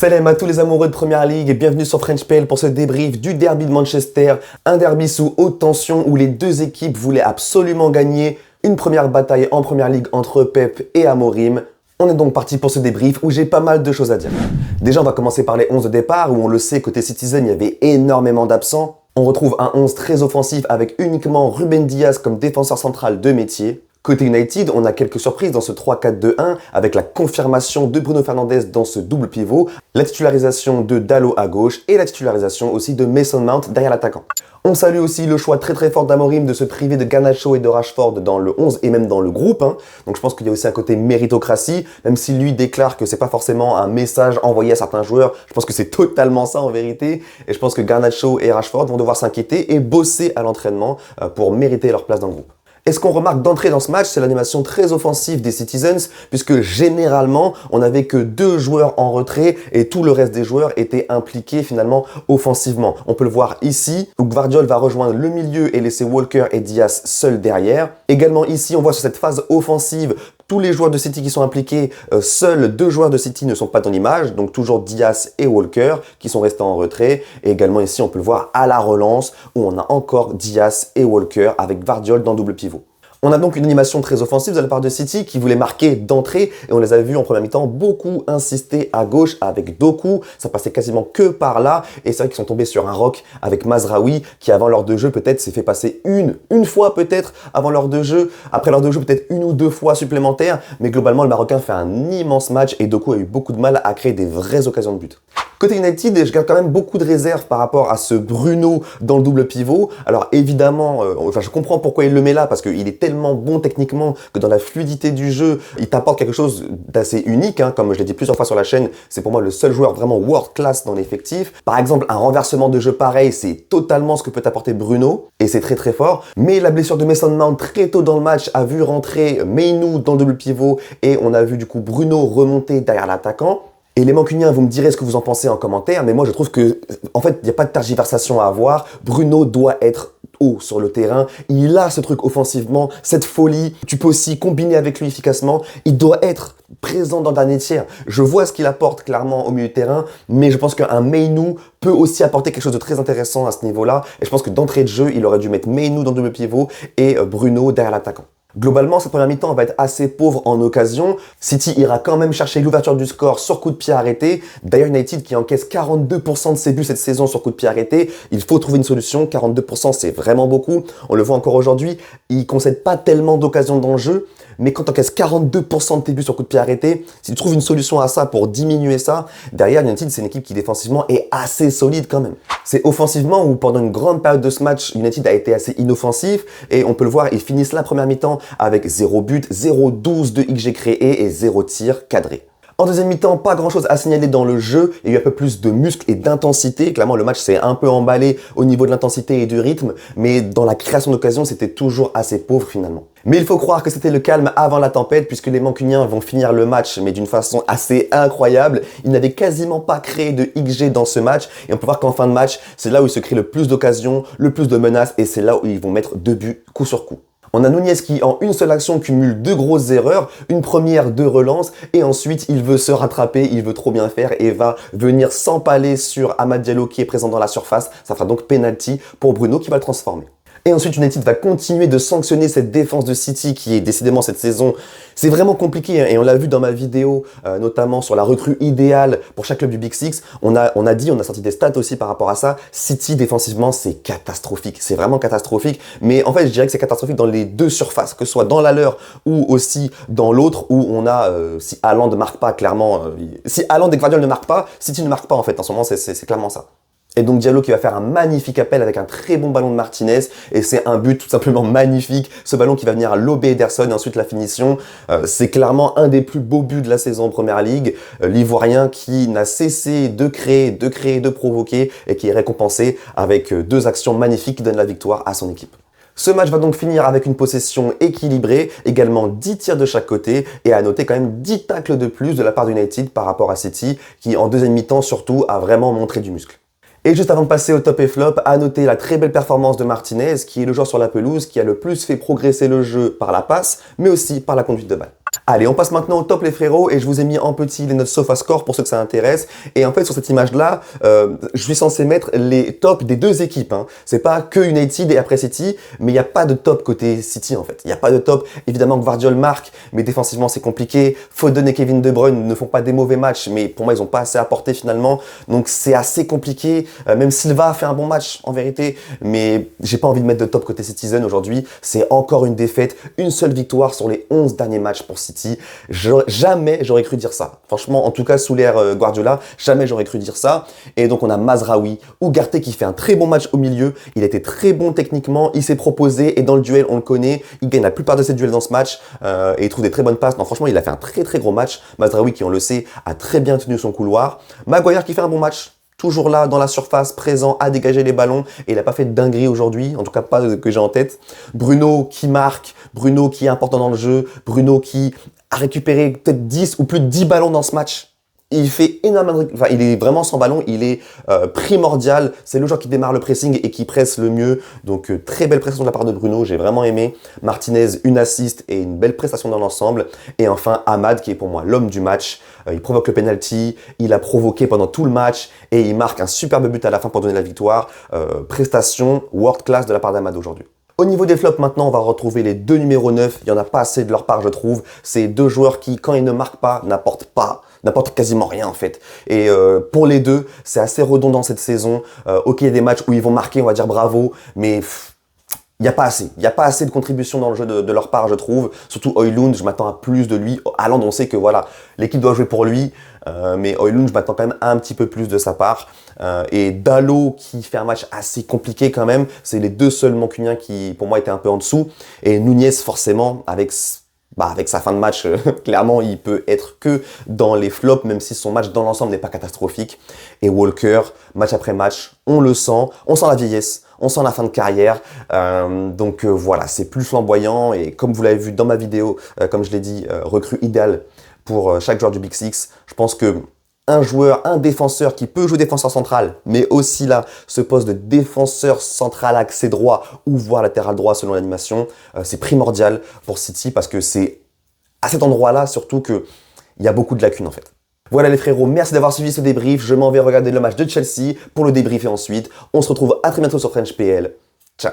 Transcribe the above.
Salam à tous les amoureux de Première Ligue et bienvenue sur French PL pour ce débrief du derby de Manchester. Un derby sous haute tension où les deux équipes voulaient absolument gagner. Une première bataille en Première Ligue entre Pep et Amorim. On est donc parti pour ce débrief où j'ai pas mal de choses à dire. Déjà, on va commencer par les 11 de départ où on le sait, côté Citizen, il y avait énormément d'absents. On retrouve un 11 très offensif avec uniquement Ruben Dias comme défenseur central de métier. Côté United, on a quelques surprises dans ce 3-4-2-1 avec la confirmation de Bruno Fernandes dans ce double pivot, la titularisation de Dalot à gauche et la titularisation aussi de Mason Mount derrière l'attaquant. On salue aussi le choix très fort d'Amorim de se priver de Garnacho et de Rashford dans le 11 et même dans le groupe. Donc je pense qu'il y a aussi un côté méritocratie, même si lui déclare que c'est pas forcément un message envoyé à certains joueurs. Je pense que c'est totalement ça en vérité. Et je pense que Garnacho et Rashford vont devoir s'inquiéter et bosser à l'entraînement pour mériter leur place dans le groupe. Et ce qu'on remarque d'entrée dans ce match, c'est l'animation très offensive des Citizens, puisque généralement, on n'avait que 2 joueurs en retrait et tout le reste des joueurs étaient impliqués finalement offensivement. On peut le voir ici, où Gvardiol va rejoindre le milieu et laisser Walker et Dias seuls derrière. Également ici, on voit sur cette phase offensive, tous les joueurs de City qui sont impliqués, seuls 2 joueurs de City ne sont pas dans l'image, donc toujours Dias et Walker qui sont restés en retrait. Et également ici, on peut le voir à la relance où on a encore Dias et Walker avec Gvardiol dans double pivot. On a donc une animation très offensive de la part de City qui voulait marquer d'entrée et on les a vus en première mi-temps beaucoup insister à gauche avec Doku, ça passait quasiment que par là et c'est vrai qu'ils sont tombés sur un rock avec Mazraoui qui avant l'heure de jeu peut-être s'est fait passer une fois peut-être avant l'heure de jeu, après l'heure de jeu peut-être 1 ou 2 fois supplémentaires, mais globalement le Marocain fait un immense match et Doku a eu beaucoup de mal à créer des vraies occasions de but. Côté United, je garde quand même beaucoup de réserves par rapport à ce Bruno dans le double pivot. Alors évidemment, je comprends pourquoi il le met là, parce qu'il est tellement bon techniquement que dans la fluidité du jeu, il t'apporte quelque chose d'assez unique. Comme je l'ai dit plusieurs fois sur la chaîne, c'est pour moi le seul joueur vraiment world class dans l'effectif. Par exemple, un renversement de jeu pareil, c'est totalement ce que peut apporter Bruno, et c'est très fort. Mais la blessure de Mason Mount très tôt dans le match a vu rentrer Mainoo dans le double pivot, et on a vu du coup Bruno remonter derrière l'attaquant. Et les Mancuniens, vous me direz ce que vous en pensez en commentaire, mais moi je trouve que, en fait, il n'y a pas de tergiversation à avoir. Bruno doit être haut sur le terrain. Il a ce truc offensivement, cette folie. Tu peux aussi combiner avec lui efficacement. Il doit être présent dans le dernier tiers. Je vois ce qu'il apporte clairement au milieu de terrain, mais je pense qu'un Mainoo peut aussi apporter quelque chose de très intéressant à ce niveau-là. Et je pense que d'entrée de jeu, il aurait dû mettre Mainoo dans le double pivot et Bruno derrière l'attaquant. Globalement, cette première mi-temps va être assez pauvre en occasion. City ira quand même chercher l'ouverture du score sur coup de pied arrêté. D'ailleurs, United qui encaisse 42% de ses buts cette saison sur coup de pied arrêté. Il faut trouver une solution. 42%, c'est vraiment beaucoup. On le voit encore aujourd'hui. Il ne concède pas tellement d'occasions dans le jeu. Mais quand tu encaisses 42% de tes buts sur coup de pied arrêté, si tu trouves une solution à ça pour diminuer ça, derrière United, c'est une équipe qui défensivement est assez solide quand même. C'est offensivement où pendant une grande période de ce match, United a été assez inoffensif et on peut le voir, ils finissent la première mi-temps avec 0 but, 0,12 de XG créé et 0 tir cadré. En deuxième mi-temps, pas grand-chose à signaler dans le jeu. Il y a eu un peu plus de muscles et d'intensité. Clairement, le match s'est un peu emballé au niveau de l'intensité et du rythme, mais dans la création d'occasion, c'était toujours assez pauvre finalement. Mais il faut croire que c'était le calme avant la tempête, puisque les Mancuniens vont finir le match, mais d'une façon assez incroyable. Ils n'avaient quasiment pas créé de XG dans ce match, et on peut voir qu'en fin de match, c'est là où il se crée le plus d'occasions, le plus de menaces, et c'est là où ils vont mettre 2 buts coup sur coup. On a Nunez qui, en une seule action, cumule 2 grosses erreurs, une première, 2 relances, et ensuite, il veut se rattraper, il veut trop bien faire, et va venir s'empaler sur Amad Diallo qui est présent dans la surface. Ça fera donc penalty pour Bruno qui va le transformer. Et ensuite, United va continuer de sanctionner cette défense de City qui est décidément cette saison. C'est vraiment compliqué et on l'a vu dans ma vidéo, notamment sur la recrue idéale pour chaque club du Big Six. On a sorti des stats aussi par rapport à ça. City défensivement, c'est catastrophique. C'est vraiment catastrophique. Mais en fait, je dirais que c'est catastrophique dans les 2 surfaces, que ce soit dans la leur ou aussi dans l'autre où on a, si Haaland ne marque pas clairement, si Haaland et Gvardiol ne marquent pas, City ne marque pas en fait. En ce moment, c'est clairement ça. Et donc Diallo qui va faire un magnifique appel avec un très bon ballon de Martinez et c'est un but tout simplement magnifique. Ce ballon qui va venir à lober Ederson et ensuite la finition. C'est clairement un des plus beaux buts de la saison en Première Ligue. L'Ivoirien qui n'a cessé de créer, de provoquer et qui est récompensé avec 2 actions magnifiques qui donnent la victoire à son équipe. Ce match va donc finir avec une possession équilibrée, également 10 tirs de chaque côté et à noter quand même 10 tacles de plus de la part d'United par rapport à City qui en deuxième mi-temps surtout a vraiment montré du muscle. Et juste avant de passer au top et flop, à noter la très belle performance de Martinez, qui est le joueur sur la pelouse qui a le plus fait progresser le jeu par la passe, mais aussi par la conduite de balle. Allez, on passe maintenant au top les frérots et je vous ai mis en petit les notes SofaScore pour ceux que ça intéresse. Et en fait sur cette image-là, je suis censé mettre les tops des deux équipes. Hein. C'est pas que United et après City, mais il n'y a pas de top côté City en fait. Il n'y a pas de top. Évidemment Gvardiol marque, mais défensivement c'est compliqué. Foden et Kevin De Bruyne ne font pas des mauvais matchs, mais pour moi ils n'ont pas assez apporté finalement. Donc c'est assez compliqué. Même Silva a fait un bon match en vérité, mais j'ai pas envie de mettre de top côté Citizen aujourd'hui. C'est encore une défaite, une seule victoire sur les 11 derniers matchs pour City. Jamais j'aurais cru dire ça. Franchement, en tout cas sous l'ère Guardiola, jamais j'aurais cru dire ça. Et donc on a Mazraoui, Ugarte qui fait un très bon match au milieu. Il était très bon techniquement, il s'est proposé et dans le duel on le connaît. Il gagne la plupart de ses duels dans ce match et il trouve des très bonnes passes. Non, franchement, il a fait un très gros match. Mazraoui qui, on le sait, a très bien tenu son couloir. Maguire qui fait un bon match. Toujours là, dans la surface, présent, à dégager les ballons. Et il n'a pas fait de dinguerie aujourd'hui, en tout cas pas que j'ai en tête. Bruno qui marque, Bruno qui est important dans le jeu, Bruno qui a récupéré peut-être 10 ou plus de 10 ballons dans ce match. Il fait énormément de... Enfin, il est vraiment sans ballon, il est primordial. C'est le joueur qui démarre le pressing et qui presse le mieux. Donc, très belle prestation de la part de Bruno, j'ai vraiment aimé. Martinez, une assist et une belle prestation dans l'ensemble. Et enfin, Ahmad, qui est pour moi l'homme du match. Il provoque le penalty, il a provoqué pendant tout le match et il marque un superbe but à la fin pour donner la victoire. Prestation world class de la part d'Ahmad aujourd'hui. Au niveau des flops, maintenant, on va retrouver les deux numéros 9. Il n'y en a pas assez de leur part, je trouve. C'est deux joueurs qui, quand ils ne marquent pas, n'apportent quasiment rien, en fait. Et pour les deux, c'est assez redondant cette saison. Ok, il y a des matchs où ils vont marquer, on va dire bravo, mais... il n'y a pas assez. Il n'y a pas assez de contribution dans le jeu de leur part, je trouve. Surtout Højlund, je m'attends à plus de lui. Haaland, on sait que voilà, l'équipe doit jouer pour lui. Mais Højlund, je m'attends quand même un petit peu plus de sa part. Et Dalot, qui fait un match assez compliqué quand même. C'est les deux seuls Mancuniens qui, pour moi, étaient un peu en dessous. Et Nunez, forcément, avec sa fin de match, clairement, il peut être que dans les flops, même si son match dans l'ensemble n'est pas catastrophique. Et Walker, match après match, on le sent. On sent la vieillesse. On sent la fin de carrière, donc voilà, c'est plus flamboyant et comme vous l'avez vu dans ma vidéo, comme je l'ai dit, recrue idéale pour chaque joueur du Big Six. Je pense que un joueur, un défenseur qui peut jouer défenseur central, mais aussi là, ce poste de défenseur central accès droit ou voire latéral droit selon l'animation, c'est primordial pour City parce que c'est à cet endroit-là surtout qu'il y a beaucoup de lacunes en fait. Voilà les frérots, merci d'avoir suivi ce débrief. Je m'en vais regarder le match de Chelsea pour le débriefer ensuite. On se retrouve à très bientôt sur French PL. Ciao.